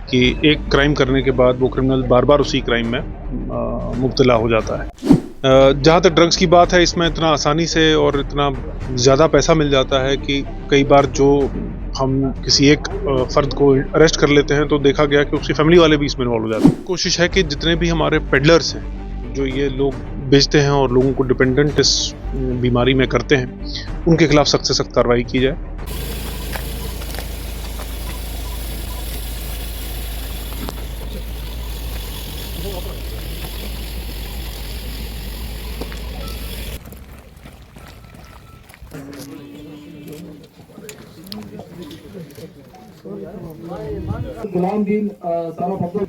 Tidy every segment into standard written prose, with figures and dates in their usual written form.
कि एक क्राइम करने के बाद वो क्रिमिनल बार बार उसी क्राइम में मुब्तला हो जाता है। जहाँ तक ड्रग्स की बात है, इसमें इतना आसानी से और इतना ज़्यादा पैसा मिल जाता है कि कई बार जो हम किसी एक फ़र्द को अरेस्ट कर लेते हैं तो देखा गया कि उसकी फैमिली वाले भी इसमें इन्वॉल्व हो जाते हैं। कोशिश है कि जितने भी हमारे पेडलर्स हैं, जो ये लोग बेचते हैं और लोगों को डिपेंडेंट इस बीमारी में करते हैं, उनके खिलाफ सख्त से सख्त कार्रवाई की जाए। गुलाम दीन सारा पब्लिक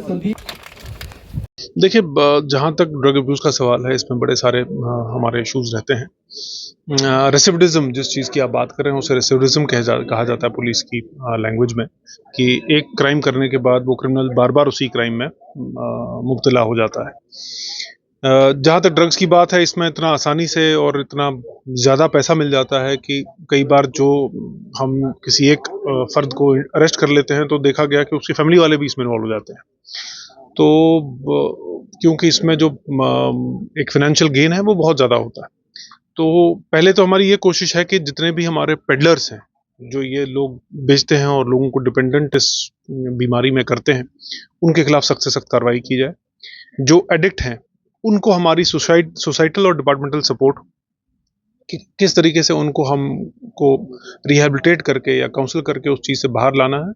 संदीप। देखिए, जहाँ तक ड्रग अब्यूज़ का सवाल है, इसमें बड़े सारे हमारे इश्यूज़ रहते हैं। रेसिडिविज़्म जिस चीज़ की आप बात कर रहे हैं, उसे रेसिडिविज़्म कहा जाता है पुलिस की लैंग्वेज में, कि एक क्राइम करने के बाद वो क्रिमिनल बार बार उसी क्राइम में मुब्तला हो जाता है। जहाँ तक ड्रग्स की बात है, इसमें इतना आसानी से और इतना ज़्यादा पैसा मिल जाता है कि कई बार जो हम किसी एक फ़र्द को अरेस्ट कर लेते हैं तो देखा गया कि उसकी फैमिली वाले भी इसमें इन्वॉल्व हो जाते हैं। तो क्योंकि इसमें जो एक फाइनेंशियल गेन है वो बहुत ज़्यादा होता है। तो पहले तो हमारी ये कोशिश है कि जितने भी हमारे पेडलर्स हैं, जो ये लोग बेचते हैं और लोगों को डिपेंडेंट इस बीमारी में करते हैं, उनके खिलाफ सख्त से सख्त कार्रवाई की जाए। जो एडिक्ट हैं, उनको हमारी सोसाइटल और डिपार्टमेंटल सपोर्ट कि किस तरीके से उनको हमको रिहैबिलिटेट करके या काउंसल करके उस चीज़ से बाहर लाना है।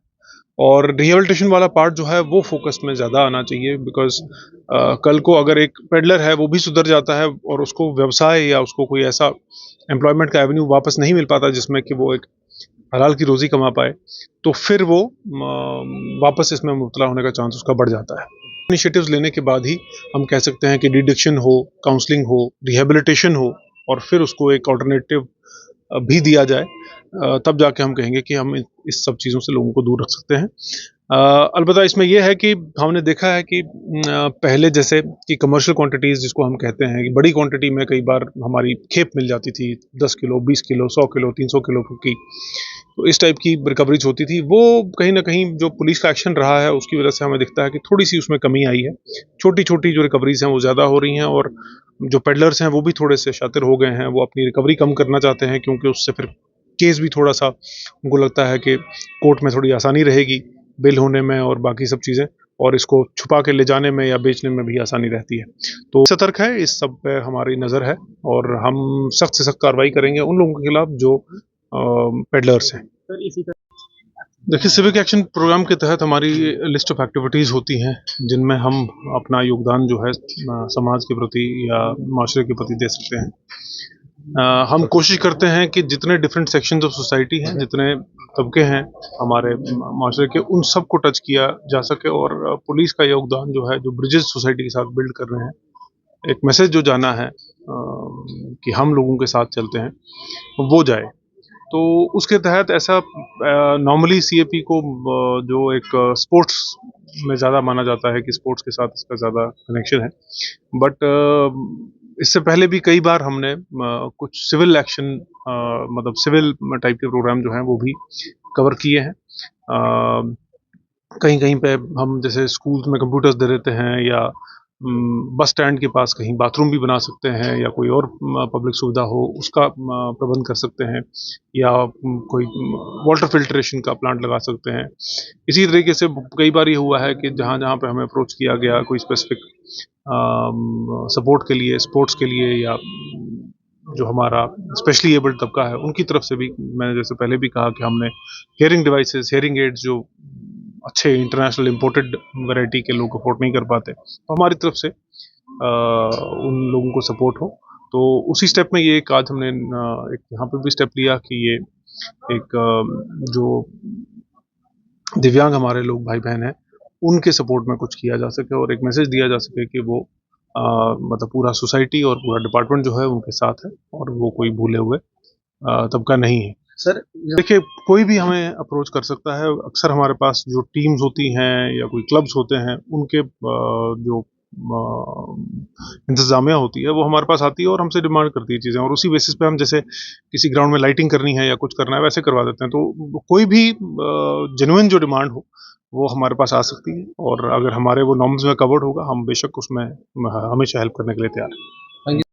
और रिहैबिलिटेशन वाला पार्ट जो है वो फोकस में ज़्यादा आना चाहिए, बिकॉज़ कल को अगर एक पेडलर है वो भी सुधर जाता है और उसको व्यवसाय या उसको कोई ऐसा एम्प्लॉयमेंट का एवेन्यू वापस नहीं मिल पाता जिसमें कि वो एक हलाल की रोज़ी कमा पाए, तो फिर वो वापस इसमें मुब्तला होने का चांस उसका बढ़ जाता है। इनिशिएटिव्स लेने के बाद ही हम कह सकते हैं कि डिडक्शन हो, काउंसलिंग हो, रिहैबिलिटेशन हो और फिर उसको एक अल्टरनेटिव भी दिया जाए, तब जाके हम कहेंगे कि हम इस सब चीज़ों से लोगों को दूर रख सकते हैं। अलबत्ता इसमें यह है कि हमने देखा है कि पहले जैसे कि कमर्शियल क्वांटिटीज़ जिसको हम कहते हैं कि बड़ी क्वांटिटी में कई बार हमारी खेप मिल जाती थी, 10 किलो, 20 किलो, 100 किलो, 300 किलो की, तो इस टाइप की रिकवरीज होती थी। वो कहीं ना कहीं जो पुलिस का एक्शन रहा है उसकी वजह से हमें दिखता है कि थोड़ी सी उसमें कमी आई है। छोटी छोटी जो रिकवरीज हैं वो ज़्यादा हो रही हैं और जो पेडलर्स हैं वो भी थोड़े से शातिर हो गए हैं। वो अपनी रिकवरी कम करना चाहते हैं क्योंकि उससे फिर केस भी थोड़ा सा उनको लगता है कि कोर्ट में थोड़ी आसानी रहेगी बेल होने में और बाकी सब चीज़ें, और इसको छुपा के ले जाने में या बेचने में भी आसानी रहती है। तो सतर्क है, इस सब पे हमारी नज़र है और हम सख्त से सख्त कार्रवाई करेंगे उन लोगों के खिलाफ जो पेडलर्स हैं। देखिए, सिविक एक्शन प्रोग्राम के तहत हमारी लिस्ट ऑफ एक्टिविटीज़ होती हैं जिनमें हम अपना योगदान जो है समाज के प्रति या माशरे के प्रति दे सकते हैं। हम कोशिश करते हैं कि जितने डिफरेंट सेक्शंस ऑफ सोसाइटी हैं, जितने तबके हैं हमारे माशरे के, उन सब को टच किया जा सके और पुलिस का योगदान जो है, जो ब्रिजेस सोसाइटी के साथ बिल्ड कर रहे हैं, एक मैसेज जो जाना है कि हम लोगों के साथ चलते हैं, वो जाए। तो उसके तहत ऐसा नॉर्मली सीएपी को जो एक स्पोर्ट्स में ज़्यादा माना जाता है कि स्पोर्ट्स के साथ इसका ज़्यादा कनेक्शन है, बट इससे पहले भी कई बार हमने कुछ सिविल एक्शन मतलब सिविल टाइप के प्रोग्राम जो हैं वो भी कवर किए हैं। कहीं कहीं पे हम जैसे स्कूल्स में कंप्यूटर्स दे देते हैं या बस स्टैंड के पास कहीं बाथरूम भी बना सकते हैं या कोई और पब्लिक सुविधा हो उसका प्रबंध कर सकते हैं, या कोई वाटर फिल्ट्रेशन का प्लांट लगा सकते हैं। इसी तरीके से कई बार ये हुआ है कि जहाँ जहाँ पे हमें अप्रोच किया गया कोई स्पेसिफिक सपोर्ट के लिए, स्पोर्ट्स के लिए, या जो हमारा स्पेशली एबल्ड तबका है उनकी तरफ से भी, मैंने जैसे पहले भी कहा कि हमने हेयरिंग डिवाइसेस, हेयरिंग एड्स जो अच्छे इंटरनेशनल इम्पोर्टेड वैरायटी के लोग अफोर्ड नहीं कर पाते, तो हमारी तरफ से उन लोगों को सपोर्ट हो। तो उसी स्टेप में ये एक आज हमने एक यहाँ पे भी स्टेप लिया कि ये एक जो दिव्यांग हमारे लोग भाई बहन हैं उनके सपोर्ट में कुछ किया जा सके और एक मैसेज दिया जा सके कि वो मतलब पूरा सोसाइटी और पूरा डिपार्टमेंट जो है उनके साथ है और वो कोई भूले हुए तबका नहीं है। सर देखिए, कोई भी हमें अप्रोच कर सकता है। अक्सर हमारे पास जो टीम्स होती हैं या कोई क्लब्स होते हैं उनके जो इंतजामिया होती है वो हमारे पास आती है और हमसे डिमांड करती है चीज़ें, और उसी बेसिस पे हम जैसे किसी ग्राउंड में लाइटिंग करनी है या कुछ करना है वैसे करवा देते हैं। तो कोई भी जेन्युइन जो डिमांड हो वो हमारे पास आ सकती है, और अगर हमारे वो नॉर्म्स में कवर्ड होगा हम बेशक उसमें हमेशा हेल्प करने के लिए तैयार हैं।